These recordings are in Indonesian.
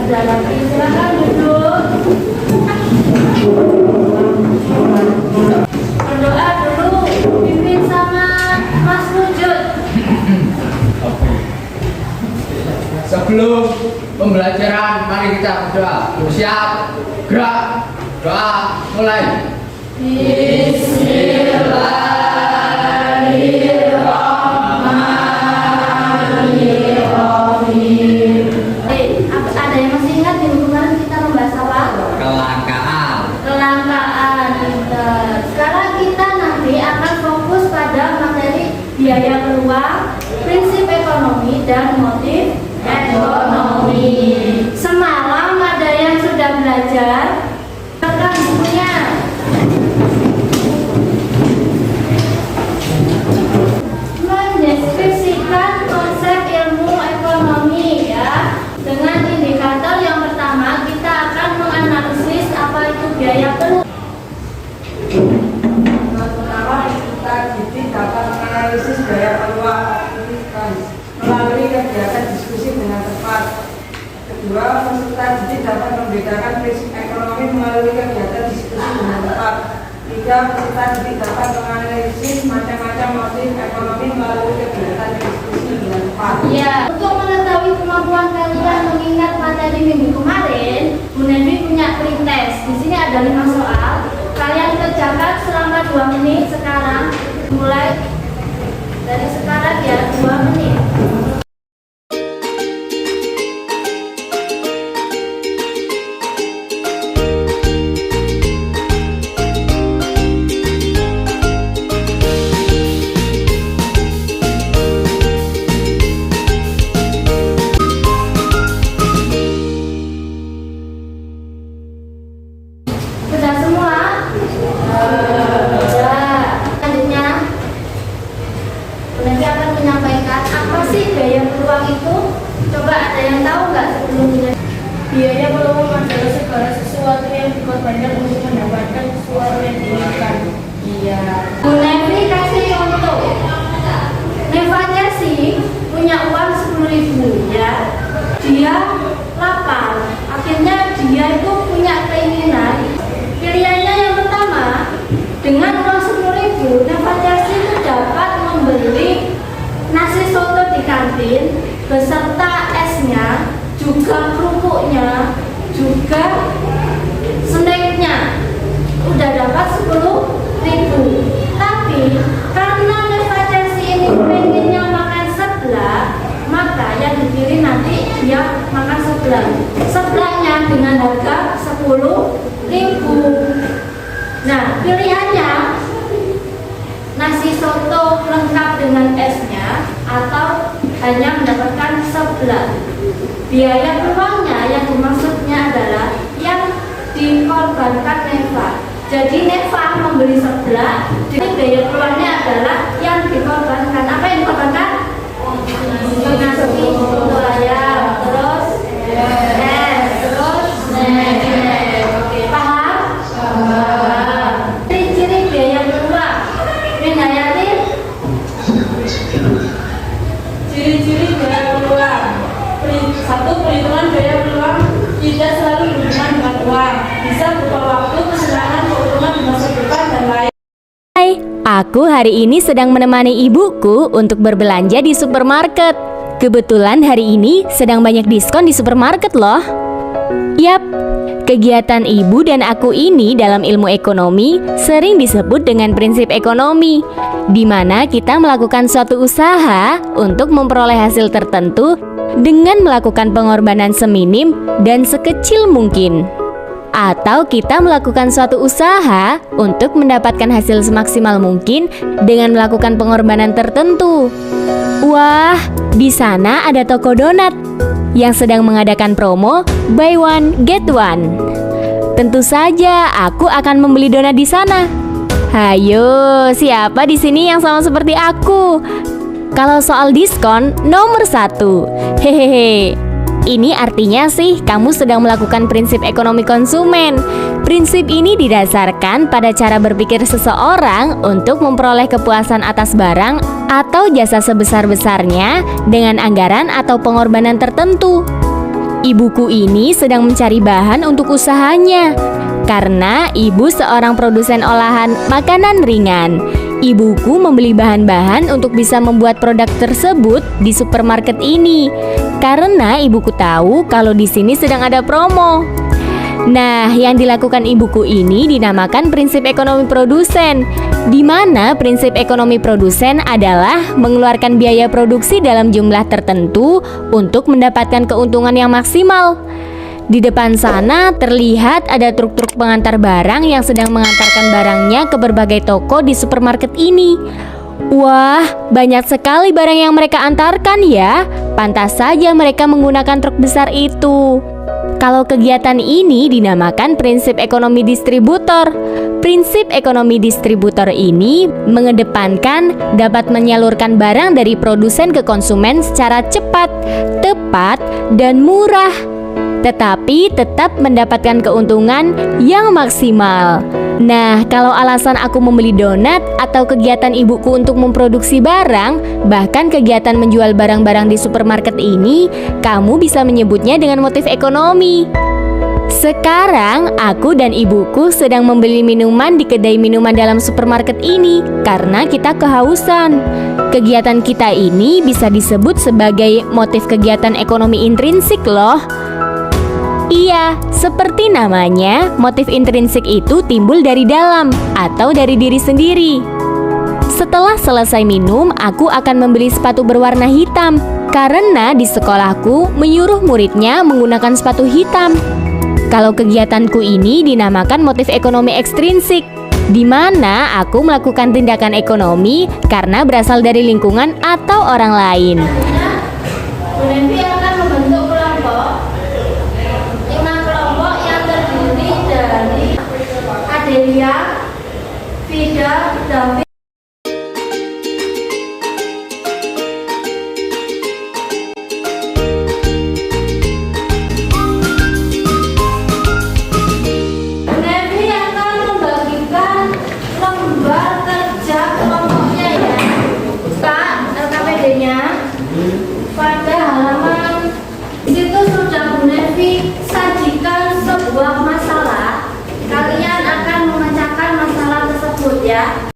ada lagi. Silakan duduk. Berdoa dulu, pimpin sama Mas Wujud. Sebelum pembelajaran, mari kita berdoa. Siap, gerak, doa, mulai. Bismillahirrahmanirrahim. Ada yang masih ingat minggu kemarin kita membahas apa? Kelangkaan. Kelangkaan. Sekarang kita nanti akan fokus pada materi biaya peluang, prinsip ekonomi, dan motif ekonomi. Semalam ada yang sudah belajar. Silakan bukunya. Mendeskripsikan konsep ilmu ekonomi ya. Dengan indikator yang pertama kita akan menganalisis apa itu biaya peluang. Pertama, kita didik dapat menganalisis biaya peluang aktivitas melalui kegiatan diskusi dengan tepat. Kedua, peserta didik dapat membedakan prinsip ekonomi melalui kegiatan diskusi dengan tepat. Tiga, peserta didik dapat menganalisis macam-macam motif ekonomi melalui kegiatan diskusi dengan tepat. Ya, untuk mengetahui kemampuan kalian mengingat materi minggu kemarin, Munebi punya pretest. Di sini ada 5 soal. Kalian kerjakan selama 2 menit sekarang. Mulai dari sekarang ya, 2 menit. Sudah semua? Sudah. Selanjutnya, Munebi akan menyampaikan apa sih biaya peluang itu. Coba ada yang tahu nggak sebelumnya? Biaya peluang adalah segala sesuatu yang dikorbankan untuk mendapatkan sesuatu yang diinginkan. Iya. Munebi kasih contoh. Nevanya sih punya uang 10.000 ya. Dia lapar. Akhirnya dia itu punya keinginan. Pilihannya yang pertama, dengan uang 10.000, Nevanya itu dapat membeli nasi soto di kantin beserta esnya, juga kerupuknya, juga snacknya. Udah dapat 10.000. Tapi karena Nevanya ini pengennya makan sebelah, maka yang dipilih nanti dia makan sebelah. Sebelahnya dengan harga 10.000. Nah, pilihannya nasi soto lengkap dengan esnya atau hanya mendapatkan sebelah. Biaya peluangnya yang dimaksudnya adalah yang dikorbankan Neva. Jadi Neva membeli sebelah, jadi biaya peluangnya adalah yang dikorbankan. Apa yang dikorbankan? Nasi soto ayam, terus terus oke, paham? Ciri-ciri biaya peluang. Winayati. Ciri-ciri biaya peluang. Satu, perhitungan biaya peluang tidak selalu berhubungan dengan uang. Bisa berupa waktu, kesenangan, keuntungan di masa depan, dan lain. Hai, aku hari ini sedang menemani ibuku untuk berbelanja di supermarket. Kebetulan hari ini sedang banyak diskon di supermarket loh. Yap, kegiatan ibu dan aku ini dalam ilmu ekonomi sering disebut dengan prinsip ekonomi, di mana kita melakukan suatu usaha untuk memperoleh hasil tertentu dengan melakukan pengorbanan seminim dan sekecil mungkin. Atau kita melakukan suatu usaha untuk mendapatkan hasil semaksimal mungkin dengan melakukan pengorbanan tertentu. Wah, di sana ada toko donat yang sedang mengadakan promo buy one get one. Tentu saja aku akan membeli donat di sana. Hayo, siapa di sini yang sama seperti aku? Kalau soal diskon, nomor 1. Hehehe. Ini artinya sih kamu sedang melakukan prinsip ekonomi konsumen. Prinsip ini didasarkan pada cara berpikir seseorang untuk memperoleh kepuasan atas barang atau jasa sebesar-besarnya dengan anggaran atau pengorbanan tertentu. Ibuku ini sedang mencari bahan untuk usahanya karena ibu seorang produsen olahan makanan ringan. Ibuku membeli bahan-bahan untuk bisa membuat produk tersebut di supermarket ini karena ibuku tahu kalau di sini sedang ada promo. Nah, yang dilakukan ibuku ini dinamakan prinsip ekonomi produsen, di mana prinsip ekonomi produsen adalah mengeluarkan biaya produksi dalam jumlah tertentu untuk mendapatkan keuntungan yang maksimal. Di depan sana terlihat ada truk-truk pengantar barang yang sedang mengantarkan barangnya ke berbagai toko di supermarket ini. Wah, banyak sekali barang yang mereka antarkan ya. Pantas saja mereka menggunakan truk besar itu. Kalau kegiatan ini dinamakan prinsip ekonomi distributor. Prinsip ekonomi distributor ini mengedepankan dapat menyalurkan barang dari produsen ke konsumen secara cepat, tepat, dan murah, tetapi tetap mendapatkan keuntungan yang maksimal. Nah, kalau alasan aku membeli donat atau kegiatan ibuku untuk memproduksi barang, bahkan kegiatan menjual barang-barang di supermarket ini, kamu bisa menyebutnya dengan motif ekonomi. Sekarang, aku dan ibuku sedang membeli minuman di kedai minuman dalam supermarket ini karena kita kehausan. Kegiatan kita ini bisa disebut sebagai motif kegiatan ekonomi intrinsik loh. Iya, seperti namanya, motif intrinsik itu timbul dari dalam atau dari diri sendiri. Setelah selesai minum, aku akan membeli sepatu berwarna hitam karena di sekolahku menyuruh muridnya menggunakan sepatu hitam. Kalau kegiatanku ini dinamakan motif ekonomi ekstrinsik, di mana aku melakukan tindakan ekonomi karena berasal dari lingkungan atau orang lain. Bu Nevi akan membentuk kelompok. 5 kelompok yang terdiri dari Adelia, Vida, David. Pada halaman situ sudah Bu Nevi sajikan sebuah masalah. Kalian akan memecahkan masalah tersebut ya.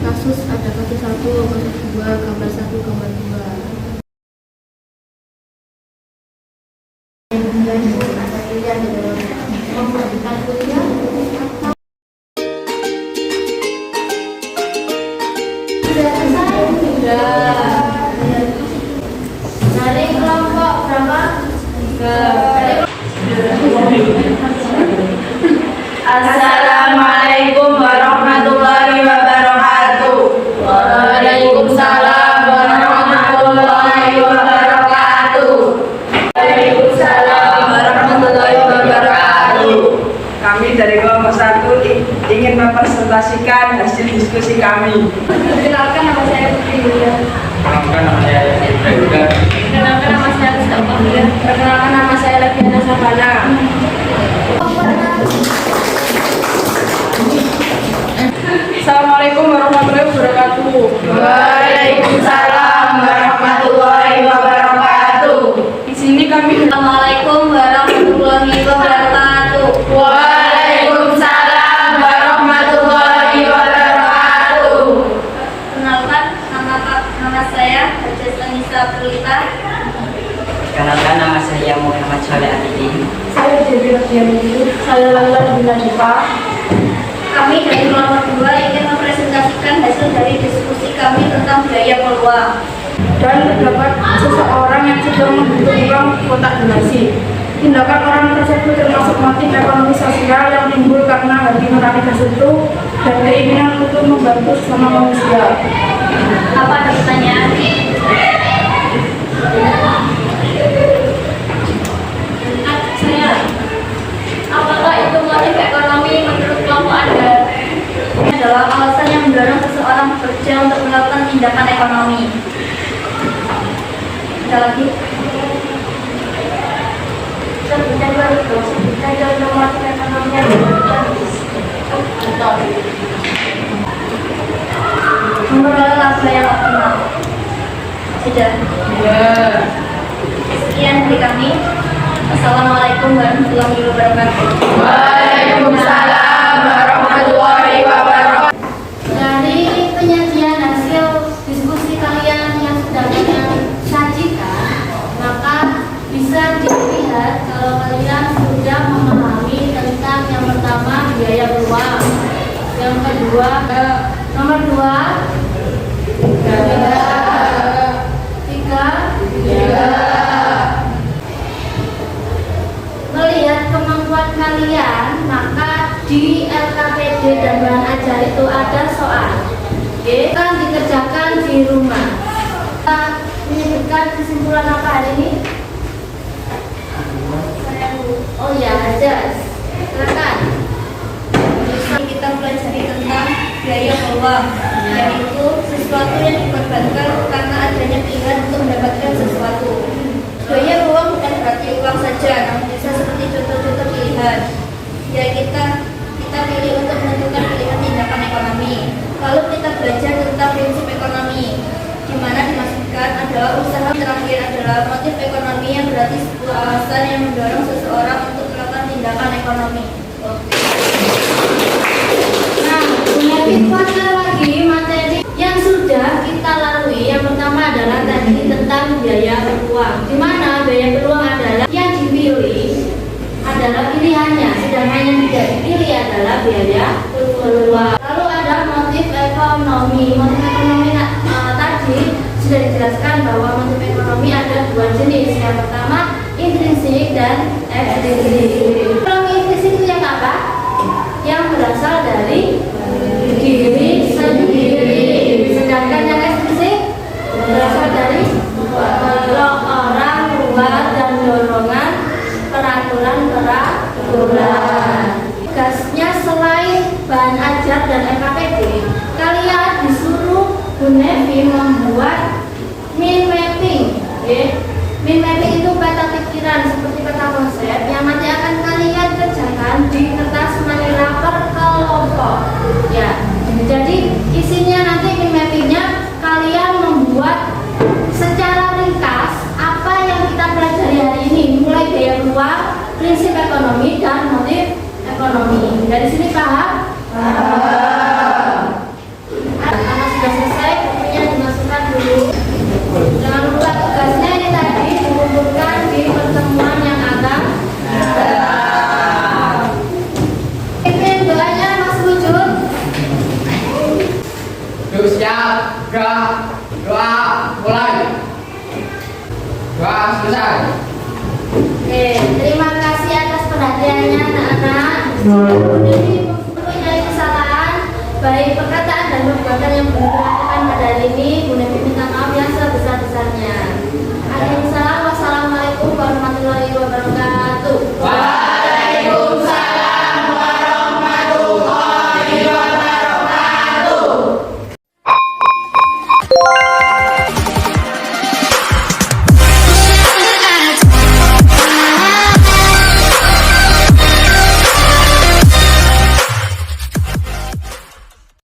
Kasus ada kasus 1, kasus 2, gambar 1, gambar 2. Dari kelompok berapa? Assalamualaikum warahmatullahi wabarakatuh. Waalaikumsalam warahmatullahi wabarakatuh. Waalaikumsalam warahmatullahi wabarakatuh. Kami dari kelompok 1 ingin mempresentasikan hasil diskusi kami. Perkenalkan nama saya Putri Yulia. Perkenalkan nama saya Indra Yuda. Perkenalkan nama saya Rizka Pahlia. Perkenalkan nama saya Laviana Savana. Assalamualaikum warahmatullahi wabarakatuh. Waalaikumsalam warahmatullahi wabarakatuh. Di sini kami Assalamualaikum warahmatullahi wabarakatuh. Waalaikumsalam warahmatullahi wabarakatuh. Perkenalkan nama saya Haja Sanisa Prulita. Perkenalkan nama saya Muhammad Saleh Atidin. Saya Dewi Rodiani. Saya Lala Bina Dipa. Kami dari kelompok 2 ingin mempresentasikan hasil dari diskusi kami tentang biaya peluang. Dan terdapat seseorang yang sedang membutuhkan kotak donasi. Tindakan orang tersebut termasuk motif ekonomi sosial yang timbul karena hati nurani tersebut dan keinginan untuk membantu sesama manusia. Apa ada pertanyaan? Saya, apakah itu motif ekonomi menurut kelompok Anda? Ini adalah alasan yang mendorong seseorang bekerja untuk melakukan tindakan ekonomi. Ada lagi? Sebutkan dua itu, sebutkan dua motif ekonomi yang dilakukan. Mengelola laba yang optimal. Sudah. Sekian dari kami. Assalamualaikum warahmatullahi wabarakatuh. Waalaikumsalam warahmatullahi wabarakatuh. Dari penyajian hasil diskusi kalian yang sudah kalian sajikan, maka bisa dilihat kalau kalian sudah memahami tentang yang pertama biaya peluang, yang kedua nomor 2 tiga melihat kemampuan kalian, maka di LKPD dan bahan ajar itu ada soal. Oke, kan dikerjakan di rumah. Kita menyebutkan kesimpulan apa hari ini? Oh ya, aja. Silakan. Kita pelajari tentang biaya peluang, yaitu sesuatu yang dikorbankan karena adanya pilihan untuk mendapatkan sesuatu. Biaya peluang bukan berarti uang saja, namun bisa seperti contoh-contoh pilihan. Ya kita pilih untuk menentukan pilihan tindakan ekonomi. Lalu kita belajar tentang prinsip ekonomi, di mana dimaksudkan adalah usaha. Terakhir adalah motif ekonomi, yang berarti sebuah alasan yang mendorong seseorang untuk melakukan tindakan ekonomi. Nah, kuatkan lagi materi yang sudah kita lalui. Yang pertama adalah tadi tentang biaya peluang, di mana biaya peluang adalah yang dipilih adalah pilihannya, sedangkan yang tidak dipilih adalah biaya peluang. Lalu ada motif ekonomi. Motif ekonomi tadi sudah dijelaskan bahwa motif ekonomi ada dua jenis. Yang pertama intrinsik dan ekstrinsik. Kalau intrinsik itu yang apa? Yang berasal dari diri sendiri, sedangkan yang ekstrinsik berasal dari orang luar dan dorongan peraturan. Tugasnya selain bahan ajar dan LKPD, kalian disuruh Bu Nevi membuat mind mapping. Mind mapping itu peta pikiran seperti peta konsep yang nanti akan kalian kerjakan di kertas manila per kelompok. Ya, jadi isinya nanti mind mappingnya kalian membuat secara ringkas apa yang kita pelajari hari ini, mulai biaya peluang, prinsip ekonomi, dan motif ekonomi. Dari sini paham? Karena sudah selesai, bukunya dimasukkan dulu. Jangan lupa tugasnya ini tadi dikumpulkan di pertemuan yang akan datang. Pimpin doanya Mas Wujud. Siap, doa mulai. Doa selesai. Oke, terima kasih atas perhatiannya anak-anak. Jadi mempunyai kesalahan baik perkataan dan perbuatan yang belum dilakukan pada hari ini, Bu Nevi minta maaf yang sebesar-besarnya. Akhirnya, wassalamualaikum warahmatullahi wabarakatuh.